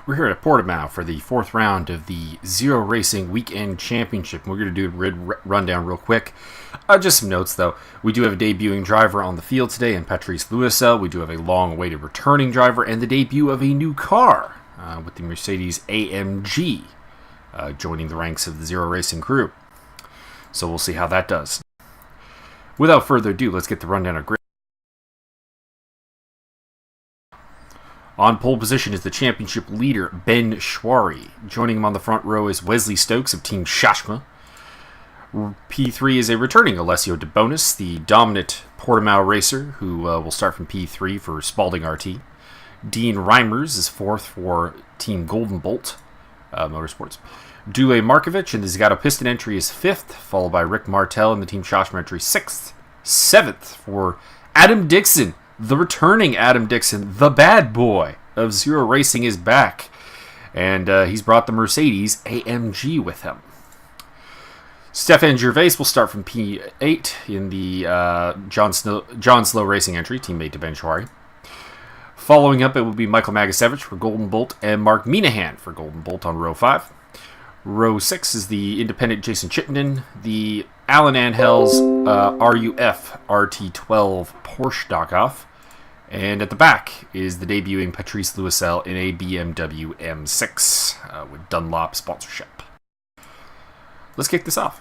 We're here at Portimao for the fourth round of the Zero Racing Weekend Championship. We're going to do a rundown real quick. Just some notes, though. We do have a debuting driver on the field today in Patrice Loiselle. We do have a long-awaited returning driver and the debut of a new car with the Mercedes AMG joining the ranks of the Zero Racing crew. So we'll see how that does. Without further ado, let's get the rundown of grid. On pole position is the championship leader, Ben Swarey. Joining him on the front row is Wesley Stokes of Team Shosha. P3 is a returning Alessio De Bonis, the dominant Portimao racer, who will start from P3 for Spalding RT. Dean Reimers is fourth for Team Golden Bolt Motorsports. Dule Markovic in the Zagato Piston entry is fifth, followed by Rick Martel in the Team Shosha entry sixth. Seventh for Adam Dickson. The returning Adam Dickson, the bad boy of Zero Racing, is back. And he's brought the Mercedes AMG with him. Stefan Gervais will start from P8 in the John Slow Racing entry, teammate to Ben Swarey. Following up, it will be Michael Magaesvic for Golden Bolt and Mark Minahan for Golden Bolt on row 5. Row 6 is the independent Jason Chittenden, the Alan Angel's RUF RT12 Porsche Dockoff, and at the back is the debuting Patrice Loiselle in a BMW M6 with Dunlop sponsorship. Let's kick this off.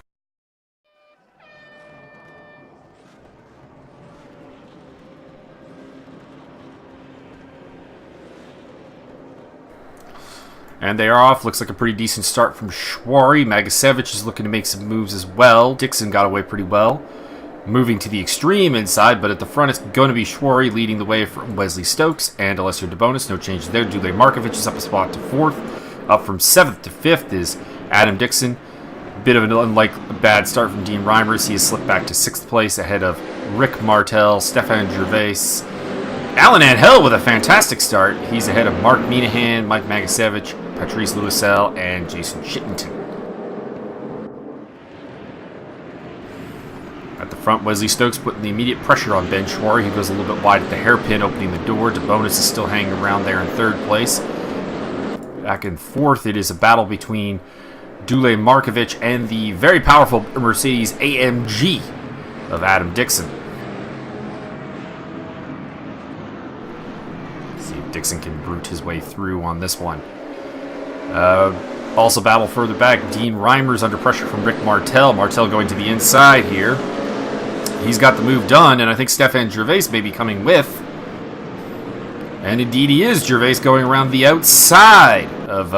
And they are off. Looks like a pretty decent start from Swarey. Magaesvic is looking to make some moves as well. Dickson got away pretty well, moving to the extreme inside, but at the front it's going to be Swarey leading the way from Wesley Stokes and Alessio De Bonis. No change there. Dule Markovic is up a spot to fourth. Up from 7th to 5th is Adam Dickson. Bit of an unlike bad start from Dean Reimers. He has slipped back to 6th place ahead of Rick Martel, Stefan Gervais. Alan Angel with a fantastic start. He's ahead of Mark Minahan, Mike Magaesvic, Patrice Loiselle, and Jason Chittenden. At the front, Wesley Stokes putting the immediate pressure on Ben Swarey. He goes a little bit wide at the hairpin, opening the door. De Bonis is still hanging around there in 3rd place. Back in 4th, it is a battle between Dule Markovic and the very powerful Mercedes AMG of Adam Dickson. See if Dickson can brute his way through on this one. Also battle further back, Dean Reimers under pressure from Rick Martel. Martel going to the inside here. He's got the move done, and I think Stefan Gervais may be coming with. And indeed he is. Gervais going around the outside of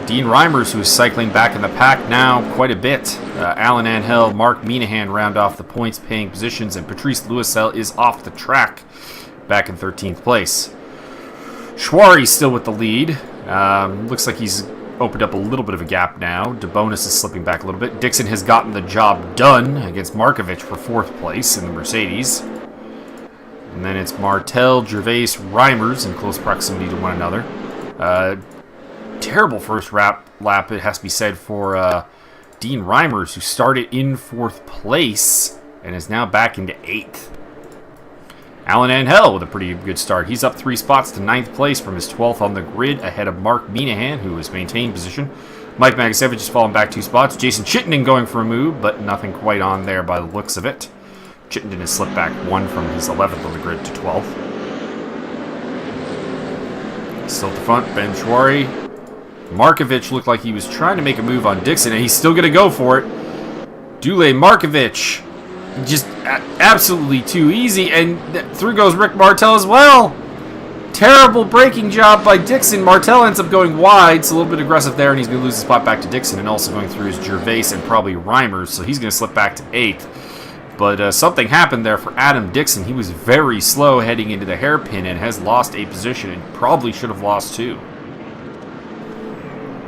Dean Reimers, who is cycling back in the pack now quite a bit. Alan Angel, Mark Minahan round off the points-paying positions, and Patrice Loiselle is off the track, back in 13th place. Swarey still with the lead. Looks like he's opened up a little bit of a gap now. De Bonis is slipping back a little bit. Dickson has gotten the job done against Markovic for 4th place in the Mercedes. And then it's Martel, Gervais, Reimers in close proximity to one another. Terrible first lap, it has to be said, for Dean Reimers, who started in 4th place and is now back into 8th. Alan Angel with a pretty good start. He's up 3 spots to 9th place from his 12th on the grid, ahead of Mark Minahan, who has maintained position. Mike Magaesvic has fallen back 2 spots. Jason Chittenden going for a move, but nothing quite on there by the looks of it. Chittenden has slipped back 1 from his 11th on the grid to 12th. Still at the front, Ben Swarey. Markovic looked like he was trying to make a move on Dickson, and he's still going to go for it. Dule Markovic, just absolutely too easy, and through goes Rick Martel as well. Terrible braking job by Dickson. Martel ends up going wide, so a little bit aggressive there, and he's going to lose the spot back to Dickson, and also going through his Gervais and probably Reimers, so he's going to slip back to 8th. But something happened there for Adam Dickson. He was very slow heading into the hairpin and has lost a position, and probably should have lost 2.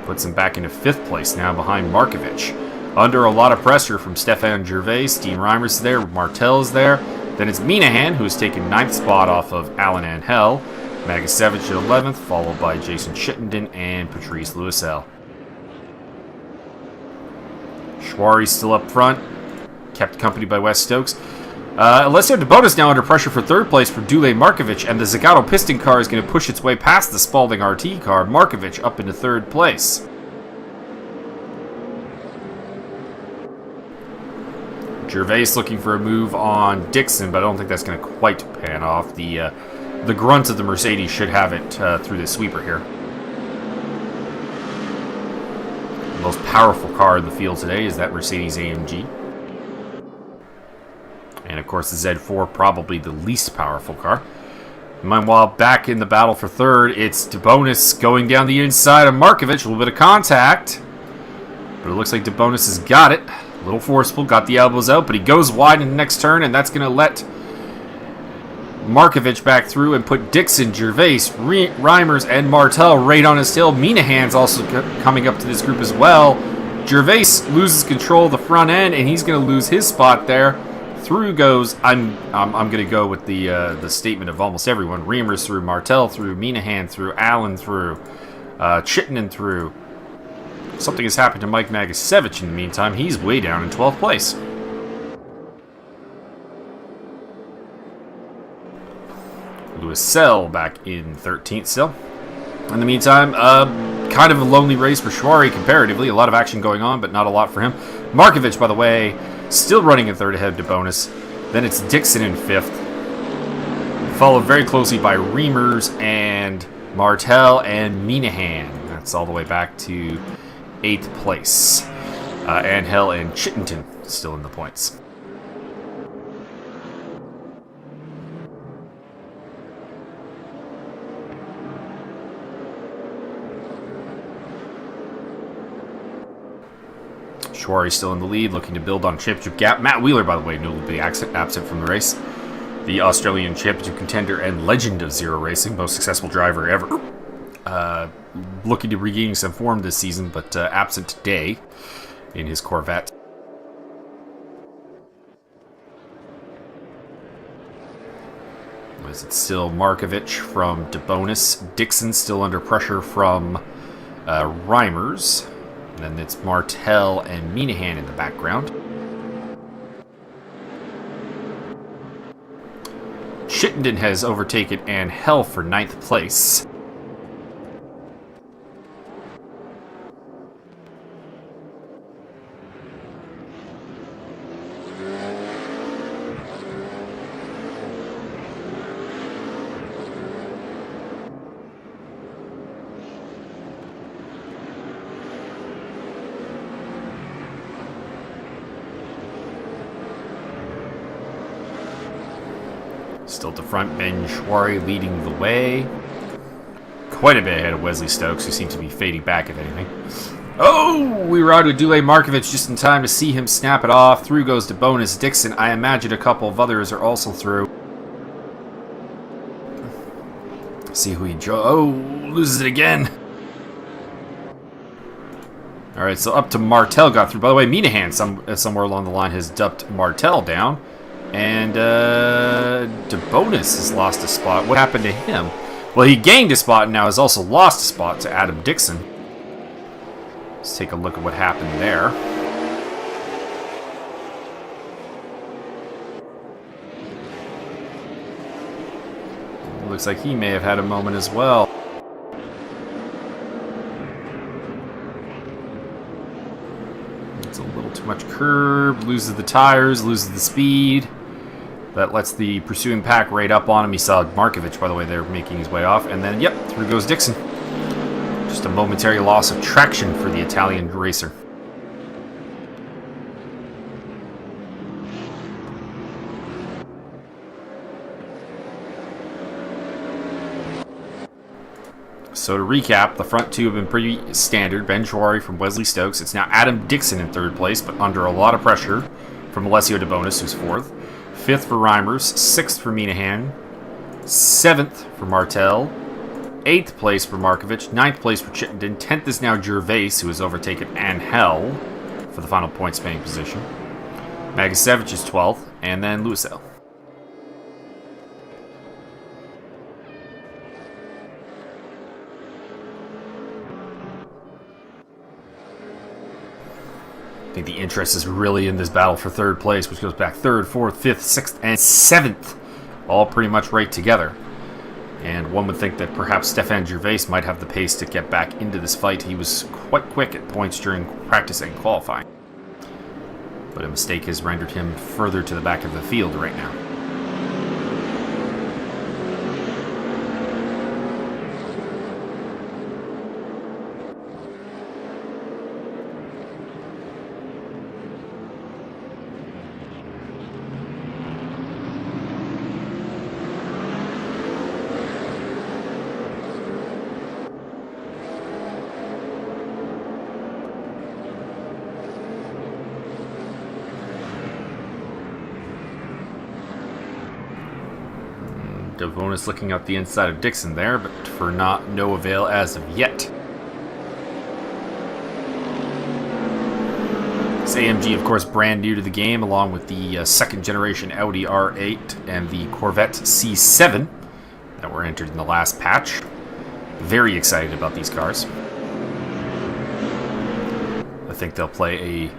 Puts him back into 5th place now behind Markovic. Under a lot of pressure from Stefan Gervais. Dean Reimers is there. Martel is there. Then it's Minahan, who has taken 9th spot off of Alan Angel. Magaesvic at 11th, followed by Jason Chittenden and Patrice Loiselle. Swarey still up front, kept company by Wes Stokes. Alessio De Bonis now under pressure for third place for Dule Markovic, and the Zagato Piston car is going to push its way past the Spalding RT car. Markovic up into third place. Gervais looking for a move on Dickson, but I don't think that's going to quite pan off. The grunt of the Mercedes should have it through the sweeper here. The most powerful car in the field today is that Mercedes AMG. And of course the Z4, probably the least powerful car. Meanwhile, back in the battle for third, it's De Bonis going down the inside of Markovic. A little bit of contact. But it looks like De Bonis has got it. A little forceful, got the elbows out, but he goes wide in the next turn, and that's going to let Markovic back through and put Dickson, Gervais, Reimers, and Martel right on his tail. Minahan's also coming up to this group as well. Gervais loses control of the front end, and he's going to lose his spot there. Through goes, I'm going to go with the statement of almost everyone. Reimers through, Martel through, Minahan through, Allen through, Chittenden through. Something has happened to Mike Magaesvic in the meantime. He's way down in 12th place. Loiselle back in 13th still. In the meantime, kind of a lonely race for Swarey comparatively. A lot of action going on, but not a lot for him. Markovic, by the way, still running in third ahead of De Bonis. Then it's Dickson in fifth. Followed very closely by Reimers and Martel and Minahan. That's all the way back to 8th place. Angel and Chittenden still in the points. Swarey still in the lead, looking to build on championship gap. Matt Wheeler, by the way, notably absent from the race. The Australian championship contender and legend of Zero Racing, most successful driver ever. Looking to regain some form this season, but absent today in his Corvette. Is it still Markovic from De Bonis? Dickson still under pressure from Reimers. And then it's Martel and Minahan in the background. Chittenden has overtaken Angel for 9th place. Still at the front, Ben Swarey leading the way. Quite a bit ahead of Wesley Stokes, who seems to be fading back, if anything. Oh! We were out with Dule Markovic just in time to see him snap it off. Through goes De Bonis. Dickson, I imagine a couple of others are also through. See who he loses it again. Alright, so up to Martel got through. By the way, Minahan somewhere along the line has dumped Martel down. And De Bonis has lost a spot. What happened to him? Well, he gained a spot and now has also lost a spot to Adam Dickson. Let's take a look at what happened there. Looks like he may have had a moment as well. It's a little too much curb. Loses the tires, loses the speed. That lets the pursuing pack right up on him. He saw Markovic, by the way, there making his way off. And then, yep, through goes Dickson. Just a momentary loss of traction for the Italian racer. So to recap, the front two have been pretty standard. Ben Swarey from Wesley Stokes. It's now Adam Dickson in third place, but under a lot of pressure from Alessio De Bonis, who's fourth. 5th for Reimers, 6th for Minahan, 7th for Martel, 8th place for Markovic, 9th place for Chittenden, 10th is now Gervais, who has overtaken Angel for the final points paying position. Magaesvic is 12th, and then Loiselle. think the interest is really in this battle for third place, which goes back third, fourth, fifth, sixth, and seventh, all pretty much right together. And one would think that perhaps Stefan Gervais might have the pace to get back into this fight. He was quite quick at points during practice and qualifying. But a mistake has rendered him further to the back of the field right now. Davonis looking out the inside of Dickson there, but for no avail as of yet. This AMG, of course, brand new to the game, along with the second generation Audi R8 and the Corvette C7 that were entered in the last patch. Very excited about these cars. I think they'll play a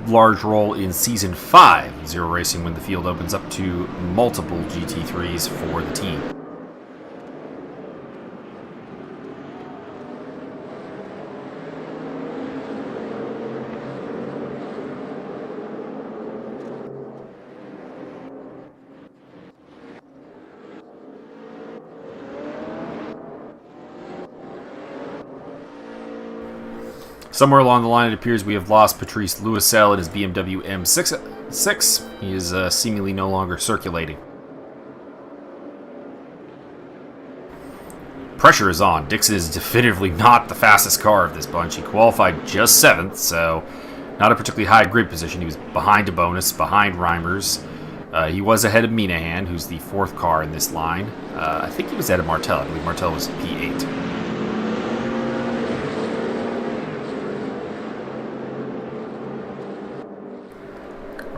large role in Season 5 Zero Racing when the field opens up to multiple GT3s for the team. Somewhere along the line, it appears we have lost Patrice Loiselle in his BMW M6. He is seemingly no longer circulating. Pressure is on. Dickson is definitively not the fastest car of this bunch. He qualified just 7th, so not a particularly high grid position. He was behind a bonus, behind Reimers. He was ahead of Minahan, who's the 4th car in this line. I think he was ahead of Martel. I believe Martel was P8.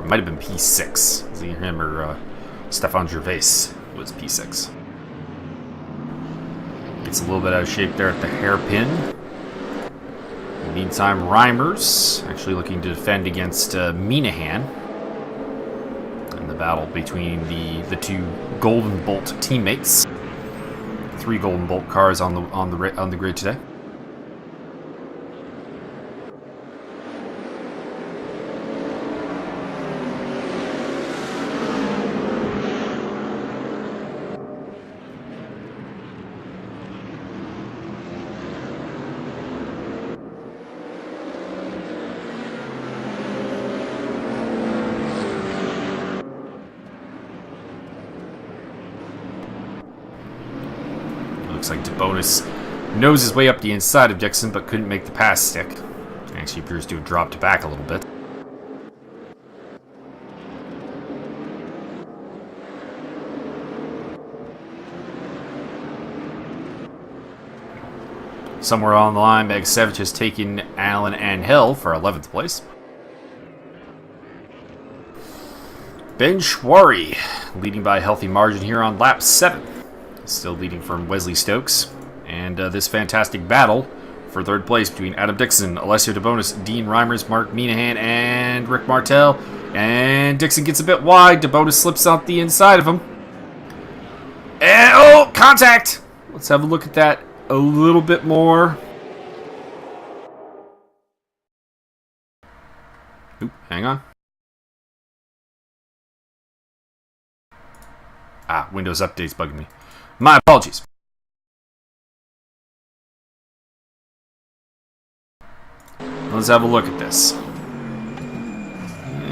Might have been P6. Was either him or Stefan Gervais was P6. Gets a little bit out of shape there at the hairpin. In the meantime, Reimers actually looking to defend against Minahan in the battle between the two Golden Bolt teammates. 3 Golden Bolt cars on the grid today. Looks like Davonis knows his way up the inside of Dickson, but couldn't make the pass stick. Actually appears to have dropped back a little bit. Somewhere on the line, Magaesvic has taken Alan Angel for 11th place. Ben Swarey leading by a healthy margin here on lap 7. Still leading from Wesley Stokes. And this fantastic battle for third place between Adam Dickson, Alessio Davonis, Dean Reimers, Mark Minahan, and Rick Martel. And Dickson gets a bit wide. Davonis slips out the inside of him. And, oh, contact! Let's have a look at that a little bit more. Oop, hang on. Windows Update's bugging me. My apologies. Let's have a look at this.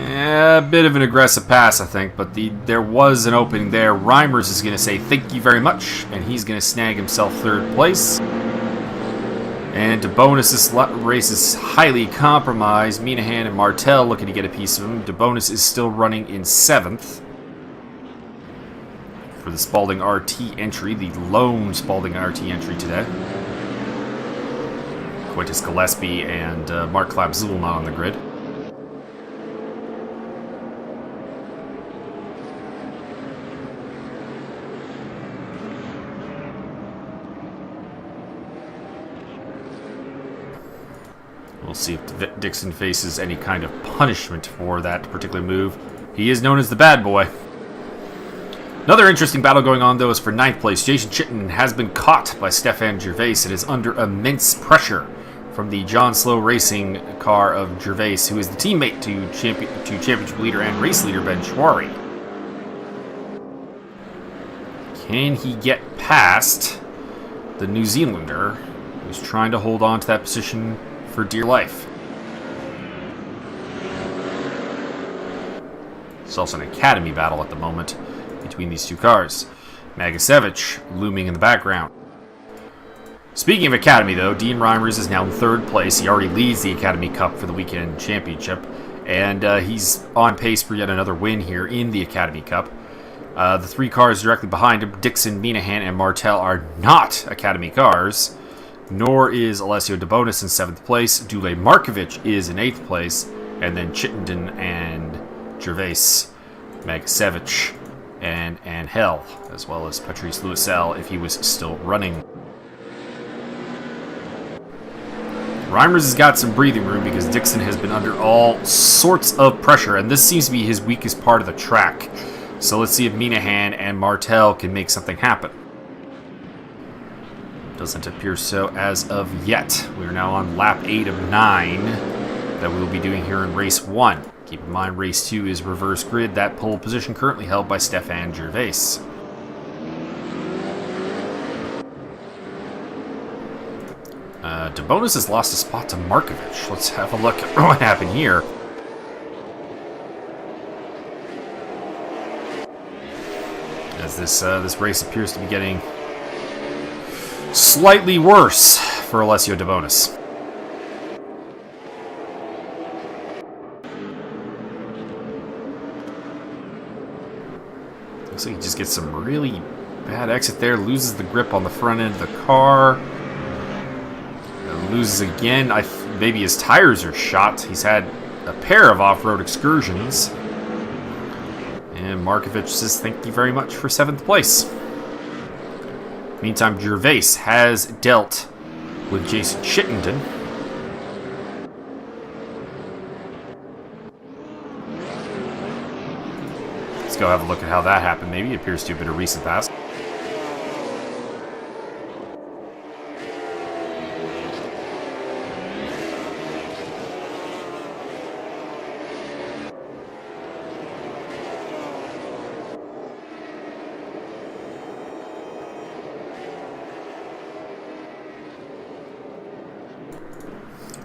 Yeah, a bit of an aggressive pass, I think, but there was an opening there. Reimers is going to say thank you very much, and he's going to snag himself 3rd place. And Davonis' race is highly compromised. Minahan and Martel looking to get a piece of him. Davonis is still running in 7th. For the Spalding RT entry, the lone Spalding RT entry today. Quintus Gillespie and Mark Klapzul not on the grid. We'll see if Dickson faces any kind of punishment for that particular move. He is known as the bad boy. Another interesting battle going on, though, is for 9th place. Jason Chittenden has been caught by Stefan Gervais and is under immense pressure from the John Slow Racing car of Gervais, who is the teammate to championship leader and race leader Ben Swarey. Can he get past the New Zealander, who's trying to hold on to that position for dear life? It's also an academy battle at the moment between these two cars. Magaesvic looming in the background. Speaking of Academy, though, Dean Reimers is now in 3rd place. He already leads the Academy Cup for the weekend championship, and he's on pace for yet another win here in the Academy Cup. The 3 cars directly behind him, Dickson, Minahan, and Martel, are not Academy cars, nor is Alessio De Bonis in 7th place. Dule Markovic is in 8th place, and then Chittenden and Gervais, Magaesvic, and Angel, as well as Patrice Loiselle if he was still running. Reimers has got some breathing room because Dickson has been under all sorts of pressure, and this seems to be his weakest part of the track. So let's see if Minahan and Martel can make something happen. Doesn't appear so as of yet. We are now on lap 8 of 9 that we will be doing here in race 1. Keep in mind, race 2 is reverse grid. That pole position currently held by Stefan Gervais. De Bonis has lost a spot to Markovic. Let's have a look at what happened here. As this race appears to be getting slightly worse for Alessio De Bonis. Looks like he just gets some really bad exit there. Loses the grip on the front end of the car. Loses again. Maybe his tires are shot. He's had a pair of off-road excursions. And Markovic says thank you very much for 7th place. Meantime, Gervais has dealt with Jason Chittenden. Let's go have a look at how that happened. Maybe it appears to have been a recent pass.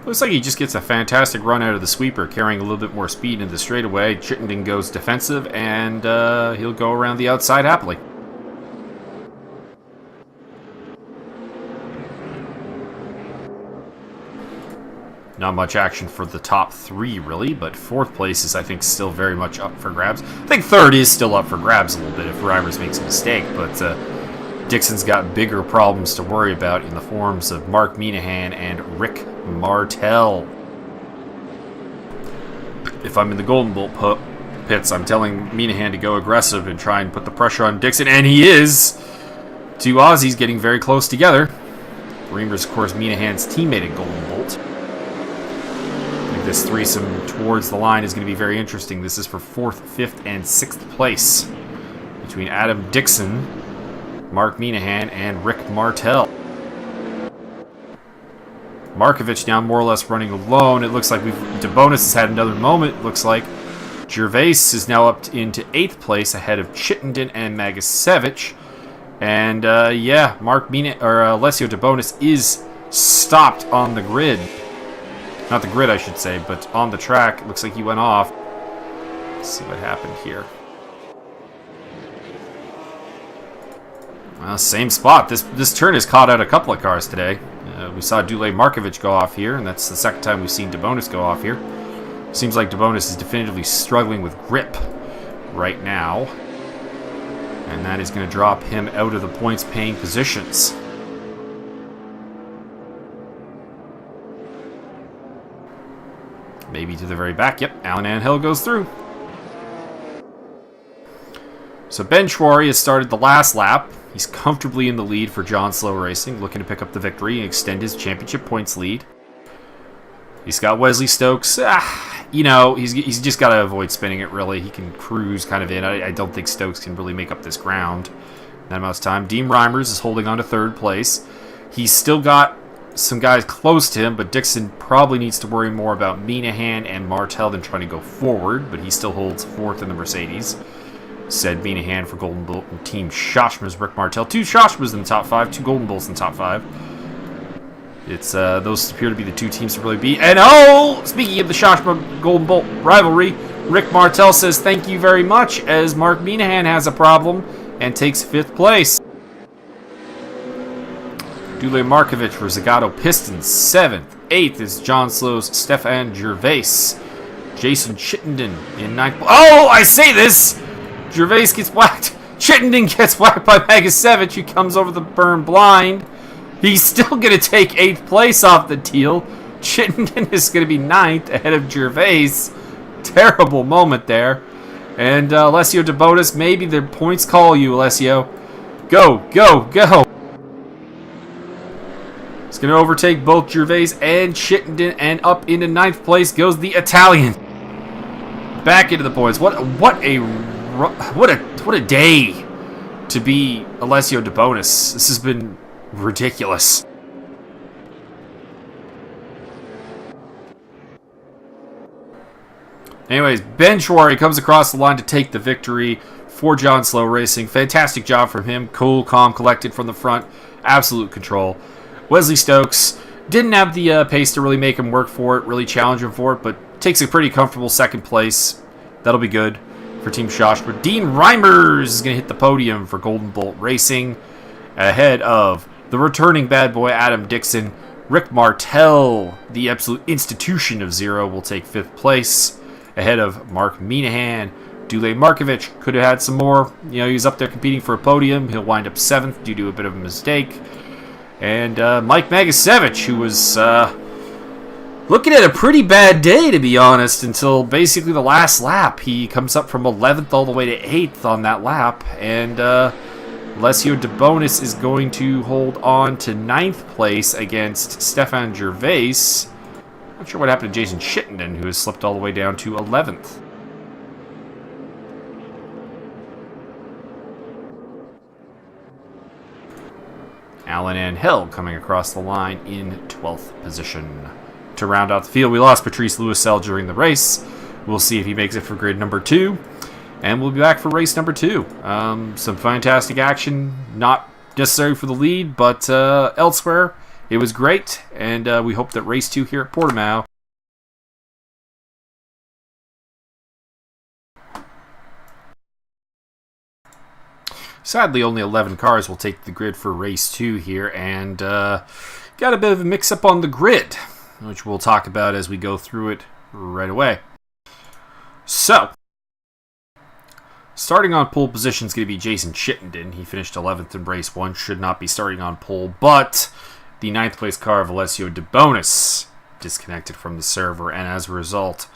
Looks like he just gets a fantastic run out of the sweeper, carrying a little bit more speed into the straightaway. Chittenden goes defensive, and he'll go around the outside happily. Not much action for the top 3, really, but 4th place is, I think, still very much up for grabs. I think 3rd is still up for grabs a little bit if Reimers makes a mistake, but Dickson's got bigger problems to worry about in the forms of Mark Minahan and Rick Martel. If I'm in the Golden Bolt pits, I'm telling Minahan to go aggressive and try and put the pressure on Dickson, and he is! 2 Aussies getting very close together. Reimers, of course, Minahan's teammate at Golden Bolt. I think this threesome towards the line is going to be very interesting. This is for 4th, 5th, and 6th place between Adam Dickson, Mark Minahan, and Rick Martel. Markovic now more or less running alone. It looks like De Bonis has had another moment, it looks like. Gervais is now up into 8th place ahead of Chittenden and Magaesvic. And yeah, Alessio De Bonis is stopped on the grid. Not the grid, I should say, but on the track. It looks like he went off. Let's see what happened here. Well, same spot. This turn has caught out a couple of cars today. We saw Dule Markovic go off here, and that's the second time we've seen De Bonis go off here. Seems like De Bonis is definitively struggling with grip right now. And that is going to drop him out of the points-paying positions. Maybe to the very back. Yep, Alan Angel goes through. So Ben Swarey has started the last lap. He's comfortably in the lead for John Slow Racing, looking to pick up the victory and extend his championship points lead. He's got Wesley Stokes. You know, he's just got to avoid spinning it, really. He can cruise kind of in. I don't think Stokes can really make up this ground in that amount of time. Dean Reimers is holding on to third place. He's still got some guys close to him, but Dickson probably needs to worry more about Minahan and Martel than trying to go forward, but he still holds fourth in the Mercedes. Said Minahan for Golden Bolt and Team Shoshma's Rick Martel. 2 Shoshmas in the top 5, 2 Golden Bolts in the top 5. It's those appear to be the 2 teams to really beat. And oh, speaking of the Shoshma Golden Bolt rivalry, Rick Martel says thank you very much as Mark Minahan has a problem and takes 5th place. Dule Markovic for Zagato Piston, 7th. 8th is John Slow's Stefan Gervais. Jason Chittenden in 9th. Oh, I say this! Gervais gets whacked. Chittenden gets whacked by Magaesvic, who comes over the burn blind. He's still going to take 8th place off the deal. Chittenden is going to be 9th ahead of Gervais. Terrible moment there. And Alessio DeBonis, maybe the points call you, Alessio. Go, go, go. It's going to overtake both Gervais and Chittenden, and up into 9th place goes the Italian. Back into the points. What a day to be Alessio DeBonis. This has been ridiculous. Anyways, Ben Swarey comes across the line to take the victory for John Slow Racing. Fantastic job from him. Cool, calm, collected from the front. Absolute control. Wesley Stokes didn't have the pace to really make him work for it, really challenge him for it, but takes a pretty comfortable 2nd place. That'll be good for Team Shosha. Dean Reimers is going to hit the podium for Golden Bolt Racing ahead of the returning bad boy Adam Dickson. Rick Martel, the absolute institution of Zero, will take 5th place ahead of Mark Minahan. Dule Markovic could have had some more. You know, he was up there competing for a podium. He'll wind up 7th due to a bit of a mistake. And Mike Magaesvic, who was looking at a pretty bad day, to be honest, until basically the last lap. He comes up from 11th all the way to 8th on that lap. And Alessio DeBonis is going to hold on to 9th place against Stefan Gervais. Not sure what happened to Jason Chittenden, who has slipped all the way down to 11th. Alan Angel coming across the line in 12th position. To round out the field, we lost Patrice Loiselle during the race. We'll see if he makes it for grid number 2. And we'll be back for race number 2. Some fantastic action, not necessary for the lead, but elsewhere, it was great. And we hope that race 2 here at Portimao sadly, only 11 cars will take the grid for race 2 here, and got a bit of a mix-up on the grid, which we'll talk about as we go through it right away. So, starting on pole position is going to be Jason Chittenden. He finished 11th in race 1, should not be starting on pole, but the 9th place car of Alessio DeBonis disconnected from the server, and as a result,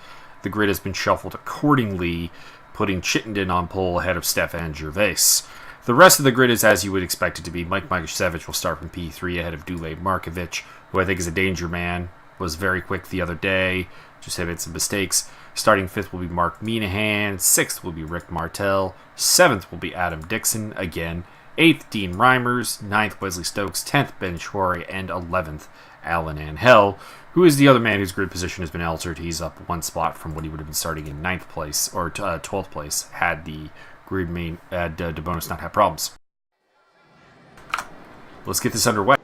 the grid has been shuffled accordingly, putting Chittenden on pole ahead of Stefan Gervais. The rest of the grid is as you would expect it to be. Mike Magaesvic will start from P3 ahead of Dule Markovic, who I think is a danger man. Was very quick the other day, just had made some mistakes. Starting 5th will be Mark Minahan, 6th will be Rick Martel, 7th will be Adam Dickson, again, 8th Dean Reimers, 9th Wesley Stokes, 10th Ben Swarey, and 11th Alan Angel, who is the other man whose grid position has been altered. He's up 1 spot from what he would have been starting in 9th place, or 12th place, had the grid main DeBonis not have problems. Let's get this underway.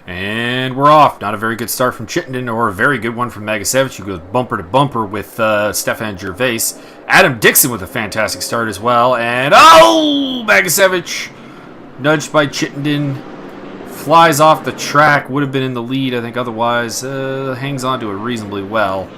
And we're off. Not a very good start from Chittenden, or a very good one from Magaesvic, who goes bumper to bumper with Stefan Gervais. Adam Dickson with a fantastic start as well. And oh! Magaesvic, nudged by Chittenden, flies off the track. Would have been in the lead, I think, otherwise. Hangs on to it reasonably well.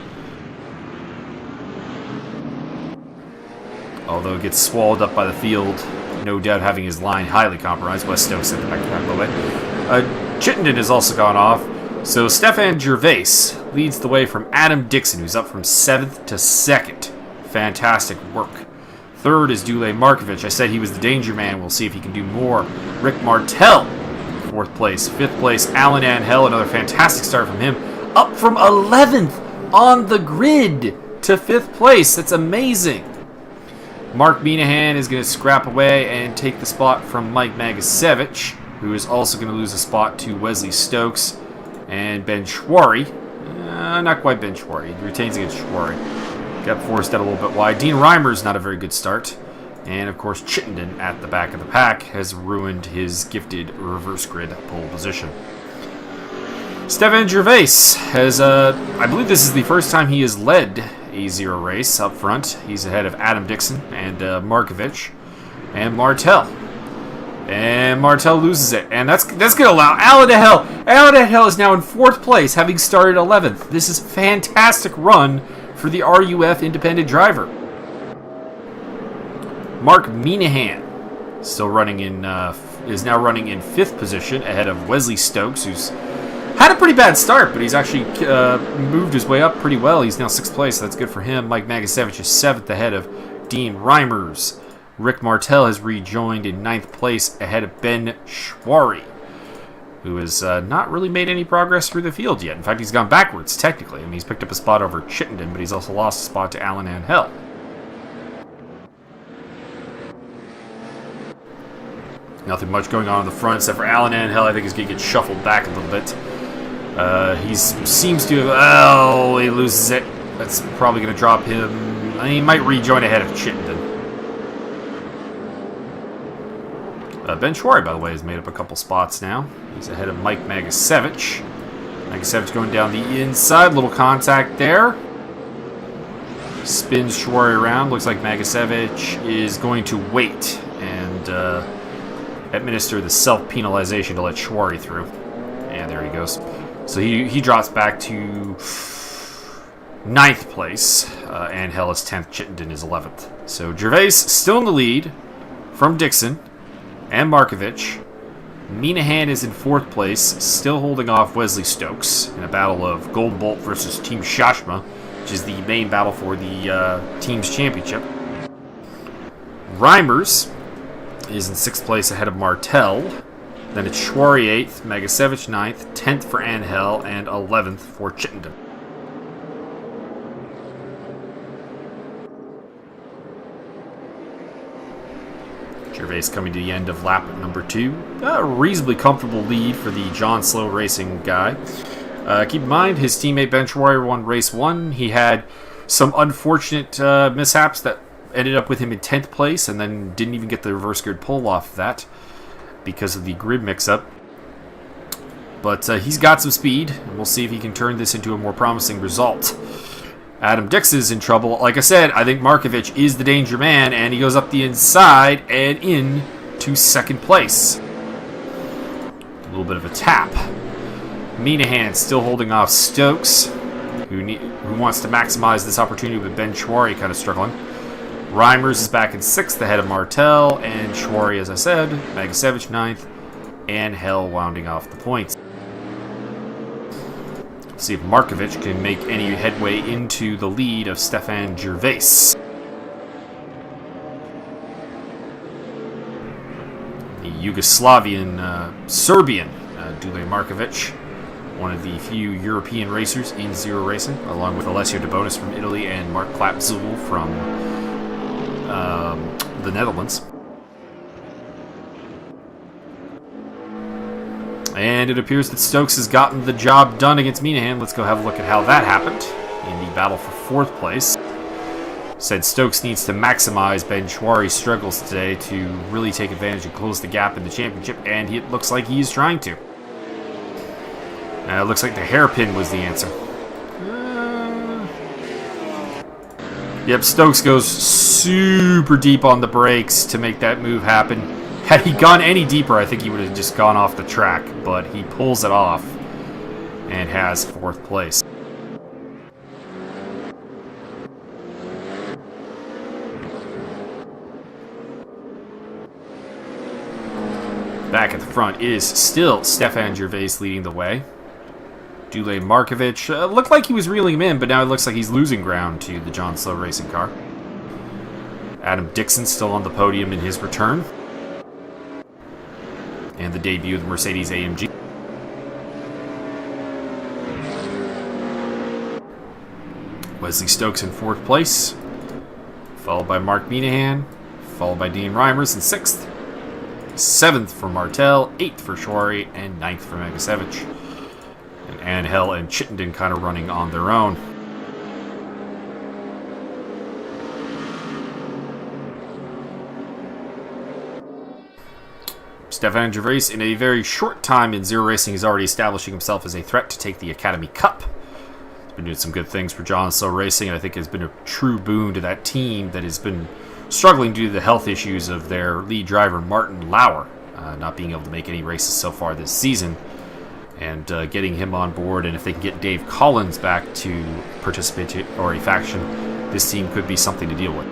Although it gets swallowed up by the field. No doubt having his line highly compromised. Wes Stokes at the back of the way. Chittenden has also gone off. So Stefan Gervais leads the way from Adam Dickson, who's up from 7th to 2nd. Fantastic work. Third is Dule Markovic. I said he was the danger man. We'll see if he can do more. Rick Martel, 4th place. 5th place, Alan Angel. Another fantastic start from him. Up from 11th on the grid to 5th place. That's amazing. Mark Minahan is going to scrap away and take the spot from Mike Magaesvic, who is also going to lose a spot to Wesley Stokes and Ben Swarey. Not quite Ben Swarey. He retains against Swarey. Got forced out a little bit wide. Dean Reimers, not a very good start. And, of course, Chittenden at the back of the pack has ruined his gifted reverse grid pole position. Stefan Gervais has, I believe this is the first time he has led a zero race up front. He's ahead of Adam Dickson and Markovic and Martel. And Martel loses it. And that's going to allow Alan Angel. Alan Angel is now in 4th place, having started 11th. This is a fantastic run for the RUF independent driver. Mark Minahan still running in is now running in 5th position ahead of Wesley Stokes, who's had a pretty bad start, but he's actually moved his way up pretty well. He's now 6th place, so that's good for him. Mike Magaesvic is 7th ahead of Dean Reimers. Rick Martel has rejoined in 9th place ahead of Ben Swarey, who has not really made any progress through the field yet. In fact, he's gone backwards, technically. I mean, he's picked up a spot over Chittenden, but he's also lost a spot to Alan Angel. Nothing much going on the front, except for Alan Angel. I think he's going to get shuffled back a little bit. He seems to... Oh, he loses it. That's probably going to drop him. He might rejoin ahead of Chittenden. Ben Swarey, by the way, has made up a couple spots now. He's ahead of Mike Magaesvic. Magaesvic going down the inside. Little contact there. Spins Swarey around. Looks like Magaesvic is going to wait and administer the self-penalization to let Swarey through. And there he goes. So he drops back to 9th place. Angel is 10th. Chittenden is 11th. So Gervais still in the lead from Dickson and Markovic. Minahan is in 4th place, still holding off Wesley Stokes in a battle of Gold Bolt versus Team Shosha, which is the main battle for the team's championship. Reimers is in 6th place ahead of Martel. Then it's Swarey 8th, Magaesvic 9th, 10th for Angel, and 11th for Chittenden. Gervais coming to the end of lap number 2. A reasonably comfortable lead for the John Slow Racing guy. Keep in mind, his teammate Ben Swarey won race 1. He had some unfortunate mishaps that ended up with him in 10th place, and then didn't even get the reverse grid pull off of that because of the grid mix-up. But he's got some speed, and we'll see if he can turn this into a more promising result. Adam Dickson is in trouble. Like I said, I think Markovic is the danger man, and he goes up the inside and in to 2nd place. A little bit of a tap. Minahan still holding off Stokes, who wants to maximize this opportunity with Ben Swarey kind of struggling. Reimers is back in 6th ahead of Martel, and Swarey, as I said, Magaesvic 9th, and Angel wounding off the points. See if Markovic can make any headway into the lead of Stefan Gervais. The Yugoslavian, Serbian Dule Markovic, one of the few European racers in Zero Racing, along with Alessio De Bonis from Italy and Mark Klapzul from the Netherlands. And it appears that Stokes has gotten the job done against Minahan. Let's go have a look at how that happened in the battle for 4th place. Said Stokes needs to maximize Ben Swarey's struggles today to really take advantage and close the gap in the championship, and it looks like he is trying to. It looks like the hairpin was the answer. Yep, Stokes goes super deep on the brakes to make that move happen. Had he gone any deeper, I think he would have just gone off the track, but he pulls it off and has 4th place. Back at the front is still Stefan Gervais leading the way. Dule Markovic looked like he was reeling him in, but now it looks like he's losing ground to the John Slow Racing car. Adam Dickson still on the podium in his return. And the debut of the Mercedes AMG. Wesley Stokes in 4th place, followed by Mark Minahan, followed by Dean Reimers in 6th. 7th for Martel, 8th for Swarey, and 9th for Magaesvic. And Angel and Chittenden kind of running on their own. Stefan Gervais, in a very short time in Zero Racing, is already establishing himself as a threat to take the Academy Cup. He's been doing some good things for Zero Racing, and I think has been a true boon to that team that has been struggling due to the health issues of their lead driver, Martin Lauer, not being able to make any races so far this season. And getting him on board, and if they can get Dave Collins back to participate or a faction, this team could be something to deal with.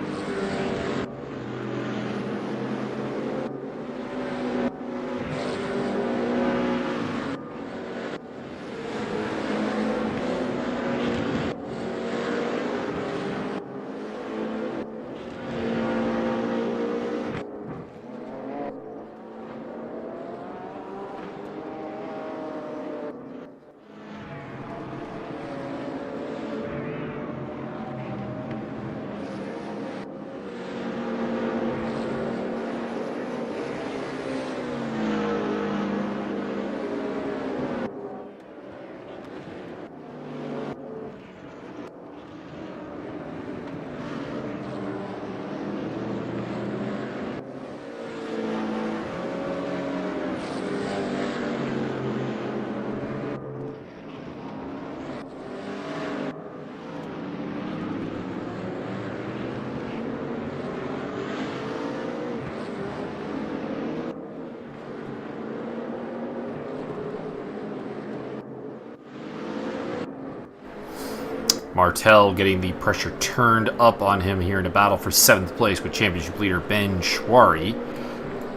Martel getting the pressure turned up on him here in a battle for 7th place with championship leader Ben Swarey.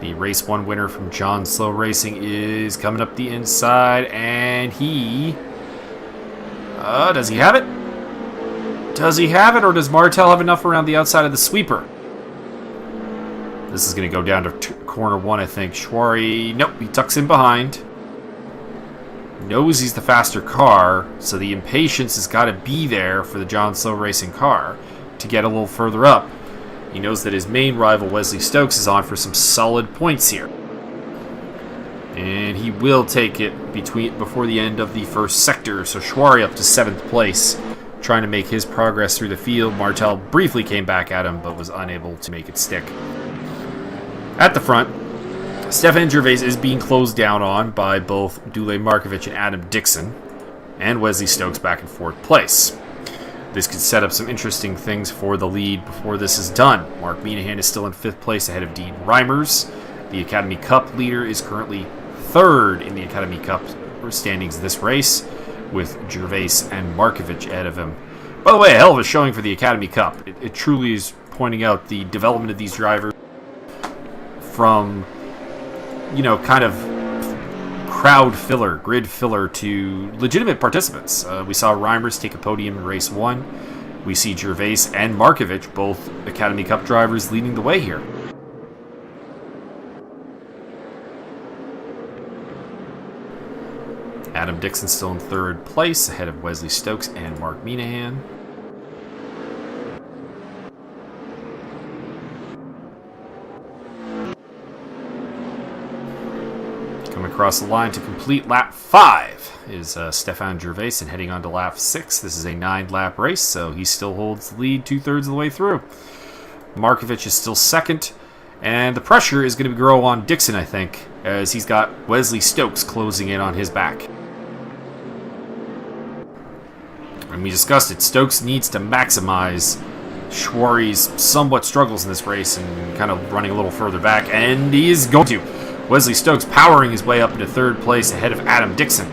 The race 1 winner from John Slow Racing is coming up the inside, and he... does he have it? Does he have it, or does Martel have enough around the outside of the sweeper? This is going to go down to corner 1, I think. Swarey, nope, he tucks in behind. Knows he's the faster car, so the impatience has got to be there for the John Slow Racing car to get a little further up. He knows that his main rival, Wesley Stokes, is on for some solid points here. And he will take it before the end of the first sector, so Swarey up to 7th place, trying to make his progress through the field. Martel briefly came back at him, but was unable to make it stick. At the front, Stefan Gervais is being closed down on by both Dule, Markovic, and Adam Dickson, and Wesley Stokes back in 4th place. This could set up some interesting things for the lead before this is done. Mark Minahan is still in 5th place ahead of Dean Reimers. The Academy Cup leader is currently 3rd in the Academy Cup standings this race, with Gervais and Markovic ahead of him. By the way, a hell of a showing for the Academy Cup. It truly is pointing out the development of these drivers from, you know, kind of crowd filler, grid filler to legitimate participants. We saw Reimers take a podium in race 1. We see Gervais and Markovic, both Academy Cup drivers, leading the way here. Adam Dickson still in 3rd place, ahead of Wesley Stokes and Mark Minahan. Coming across the line to complete lap 5 is Stefan Gervais, and heading on to lap 6. This is a 9-lap race, so he still holds the lead 2/3 of the way through. Markovic is still 2nd, and the pressure is going to grow on Dickson, I think, as he's got Wesley Stokes closing in on his back. And we discussed it, Stokes needs to maximize Swarey's somewhat struggles in this race and kind of running a little further back, and he is going to. Wesley Stokes powering his way up into 3rd place ahead of Adam Dickson.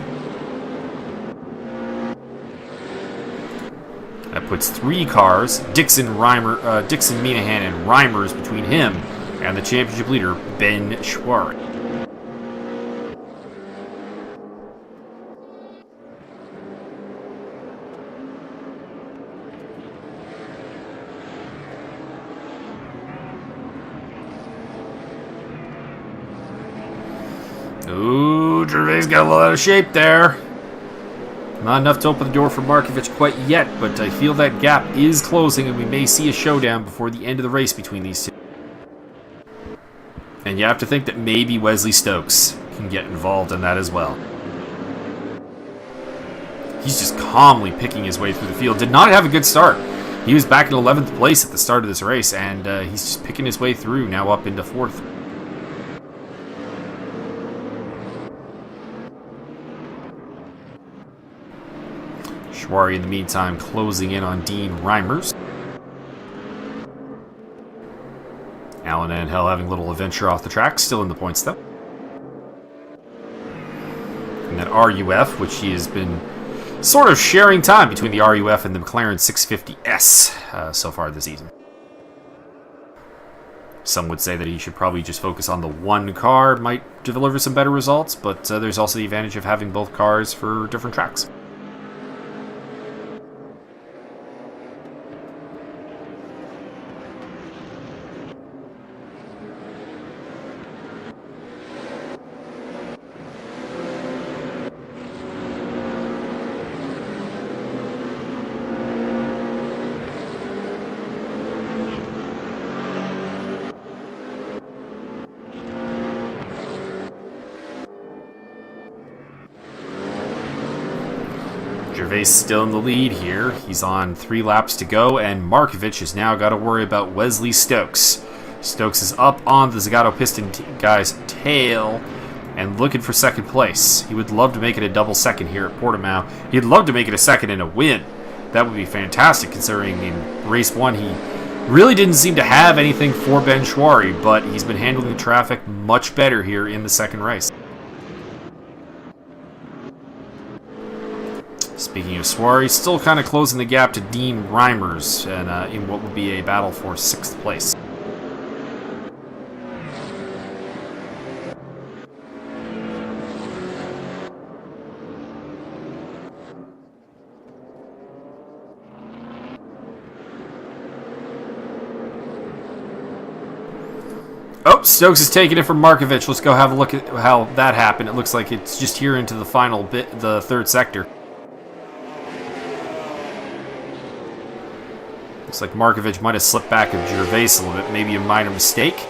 That puts 3 cars, Dickson, Minahan, and Reimers between him and the championship leader, Ben Swarey. Ooh, Gervais got a little out of shape there. Not enough to open the door for Markovic quite yet, but I feel that gap is closing and we may see a showdown before the end of the race between these two. And you have to think that maybe Wesley Stokes can get involved in that as well. He's just calmly picking his way through the field. Did not have a good start. He was back in 11th place at the start of this race, and he's just picking his way through, now up into 4th. Swarey, in the meantime, closing in on Dean Reimers. Alan and Hell having a little adventure off the track, still in the points though. And that RUF, which he has been sort of sharing time between the RUF and the McLaren 650S so far this season. Some would say that he should probably just focus on the one car, might deliver some better results, but there's also the advantage of having both cars for different tracks. Gervais still in the lead here. He's on 3 laps to go, and Markovic has now got to worry about Wesley Stokes. Stokes is up on the Zagato Piston guy's tail and looking for second place. He would love to make it a double second here at Portimao. He'd love to make it a second and a win. That would be fantastic, considering in race 1 he really didn't seem to have anything for Ben Swarey, but he's been handling the traffic much better here in the second race. Speaking of Swarey, still kind of closing the gap to Dean Reimers and in what would be a battle for 6th place. Oh, Stokes is taking it from Markovic. Let's go have a look at how that happened. It looks like it's just here into the final bit, the 3rd sector. Looks like Markovic might have slipped back of Gervais a little bit. Maybe a minor mistake.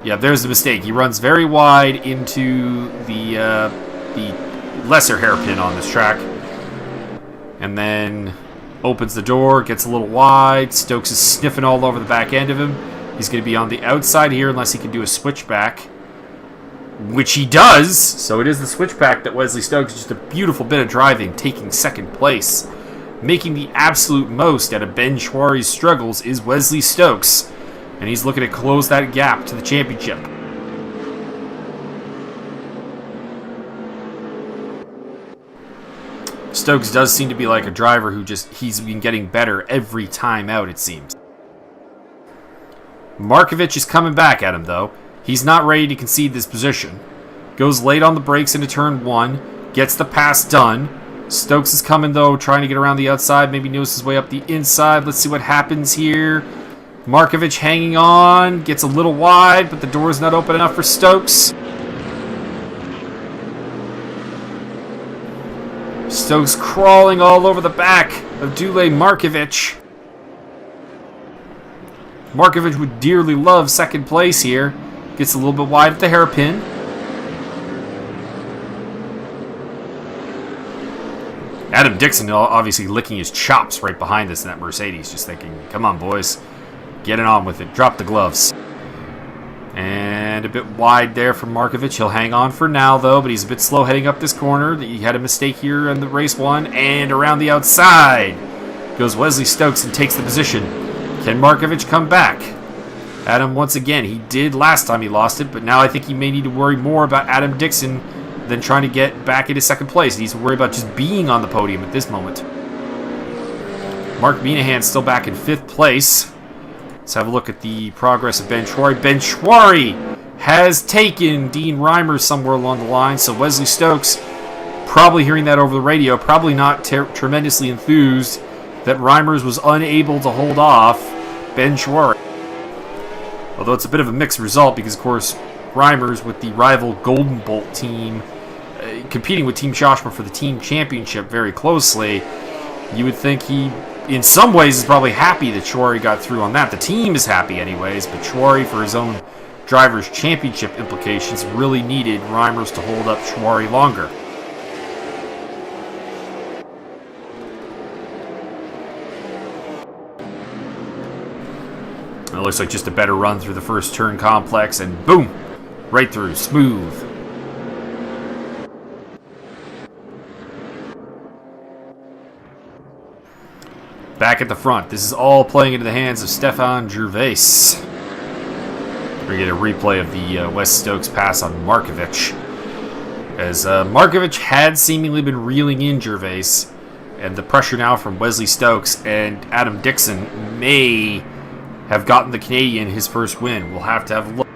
Yeah, there's the mistake. He runs very wide into the lesser hairpin on this track. And then opens the door, gets a little wide. Stokes is sniffing all over the back end of him. He's going to be on the outside here unless he can do a switchback. Which he does! So it is the switchback that Wesley Stokes, just a beautiful bit of driving, taking 2nd place. Making the absolute most out of Ben Swarey's struggles is Wesley Stokes, and he's looking to close that gap to the championship. Stokes does seem to be like a driver who he's been getting better every time out, it seems. Markovic is coming back at him, though. He's not ready to concede this position. Goes late on the brakes into turn 1, gets the pass done. Stokes is coming, though, trying to get around the outside. Maybe knows his way up the inside. Let's see what happens here. Markovic hanging on. Gets a little wide, but the door's not open enough for Stokes. Stokes crawling all over the back of Dule Markovic. Markovic would dearly love 2nd place here. Gets a little bit wide at the hairpin. Adam Dickson obviously licking his chops right behind us in that Mercedes, just thinking, come on, boys. Get it on with it. Drop the gloves. And a bit wide there from Markovic. He'll hang on for now, though, but he's a bit slow heading up this corner. He had a mistake here in the race 1. And around the outside goes Wesley Stokes and takes the position. Can Markovic come back? Adam, once again, he did last time he lost it, but now I think he may need to worry more about Adam Dickson than trying to get back into 2nd place. He needs to worry about just being on the podium at this moment. Mark Minahan still back in 5th place. Let's have a look at the progress of Ben Swarey. Ben Swarey has taken Dean Reimers somewhere along the line, so Wesley Stokes, probably hearing that over the radio, probably not tremendously enthused that Reimers was unable to hold off Ben Swarey. Although it's a bit of a mixed result because, of course, Reimers with the rival Golden Bolt team competing with Team Shosha for the team championship very closely. You would think he, in some ways, is probably happy that Swarey got through on that. The team is happy anyways, but Swarey, for his own driver's championship implications, really needed Reimers to hold up Swarey longer. It looks like just a better run through the first turn complex, and boom! Right through. Smooth. Back at the front. This is all playing into the hands of Stefan Gervais. We get a replay of the Wes Stokes pass on Markovic. As Markovic had seemingly been reeling in Gervais, and the pressure now from Wesley Stokes and Adam Dickson may have gotten the Canadian his first win. We'll have to have a look.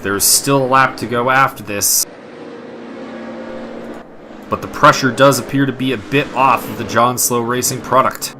There's still a lap to go after this, but the pressure does appear to be a bit off of the John Slow Racing product.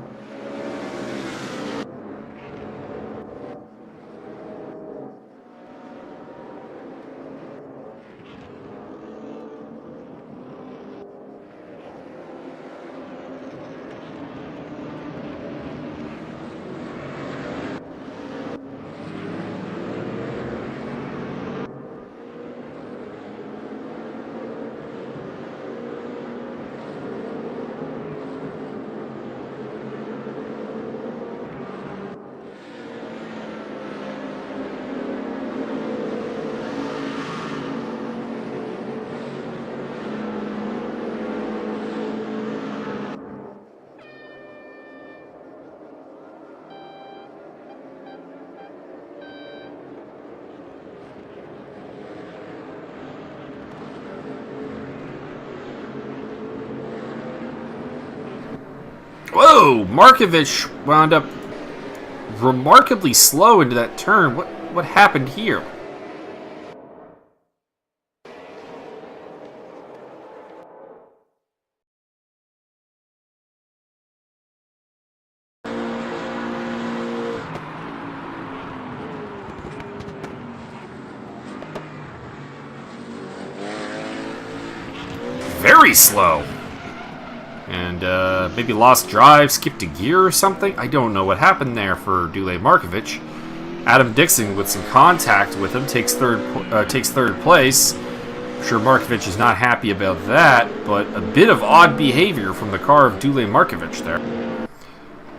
Whoa! Markovic wound up remarkably slow into that turn. What happened here? Very slow. And maybe lost drive, skipped a gear or something. I don't know what happened there for Dule Markovic. Adam Dickson, with some contact with him, takes third place. I'm sure Markovic is not happy about that, but a bit of odd behavior from the car of Dule Markovic there.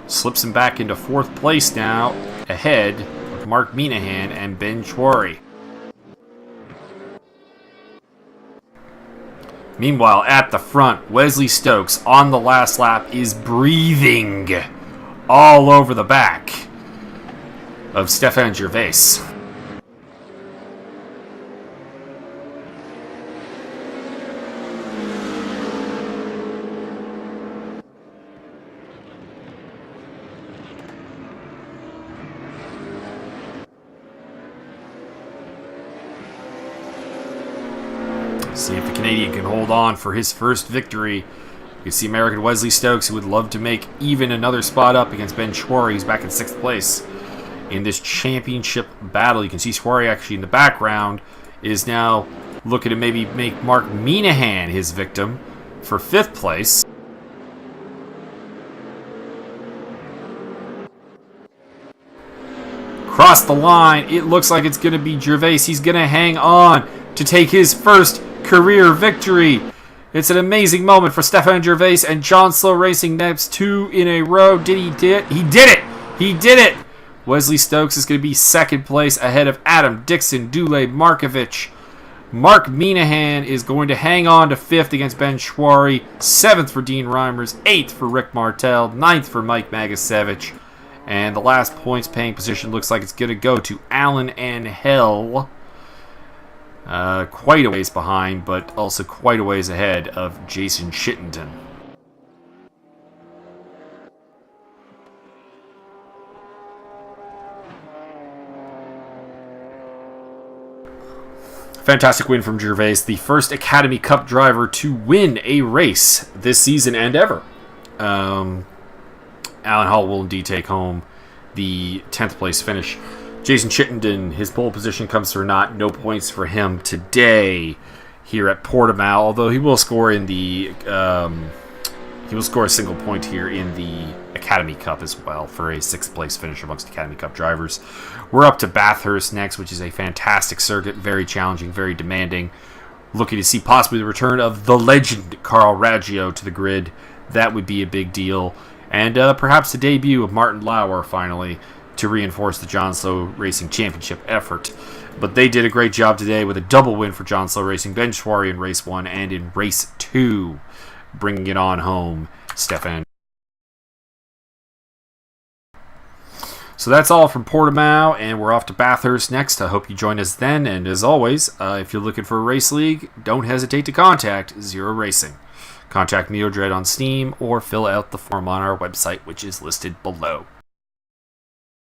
Slips him back into fourth place now, ahead of Mark Minahan and Ben Swarey. Meanwhile, at the front, Wesley Stokes on the last lap is breathing all over the back of Stefan Gervais. See if the Canadian can hold on for his first victory. You can see American Wesley Stokes, who would love to make even another spot up against Ben Swarey, who's back in 6th place in this championship battle. You can see Swarey actually in the background is now looking to maybe make Mark Minahan his victim for 5th place. Across the line, it looks like it's going to be Gervais. He's going to hang on to take his first career victory. It's an amazing moment for Stefan Gervais and John Slow Racing. Next 2 in a row. Did he did it? He did it! He did it! Wesley Stokes is going to be 2nd place ahead of Adam Dickson, Dule Markovic. Mark Minahan is going to hang on to 5th against Ben Swarey. 7th for Dean Reimers. 8th for Rick Martel. 9th for Mike Magaesvic. And the last points paying position looks like it's going to go to Alan and Hell. Quite a ways behind, but also quite a ways ahead of Jason Shittington. Fantastic win from Gervais, the first Academy Cup driver to win a race this season and ever. Alan Hall will indeed take home the 10th place finish. Jason Chittenden, his pole position comes through naught. No points for him today here at Portimao, although he will score in the he will score a single point here in the Academy Cup as well for a 6th place finish amongst Academy Cup drivers. We're up to Bathurst next, which is a fantastic circuit, very challenging, very demanding. Looking to see possibly the return of the legend Carl Raggio to the grid. That would be a big deal. And perhaps the debut of Martin Lauer finally to reinforce the John Slow Racing Championship effort. But they did a great job today with a double win for John Slow Racing. Ben Swarey in Race 1 and in Race 2, bringing it on home, Stefan. So that's all from Portimao, and we're off to Bathurst next. I hope you join us then, and as always, if you're looking for a race league, don't hesitate to contact Zero Racing. Contact Neodread on Steam, or fill out the form on our website, which is listed below.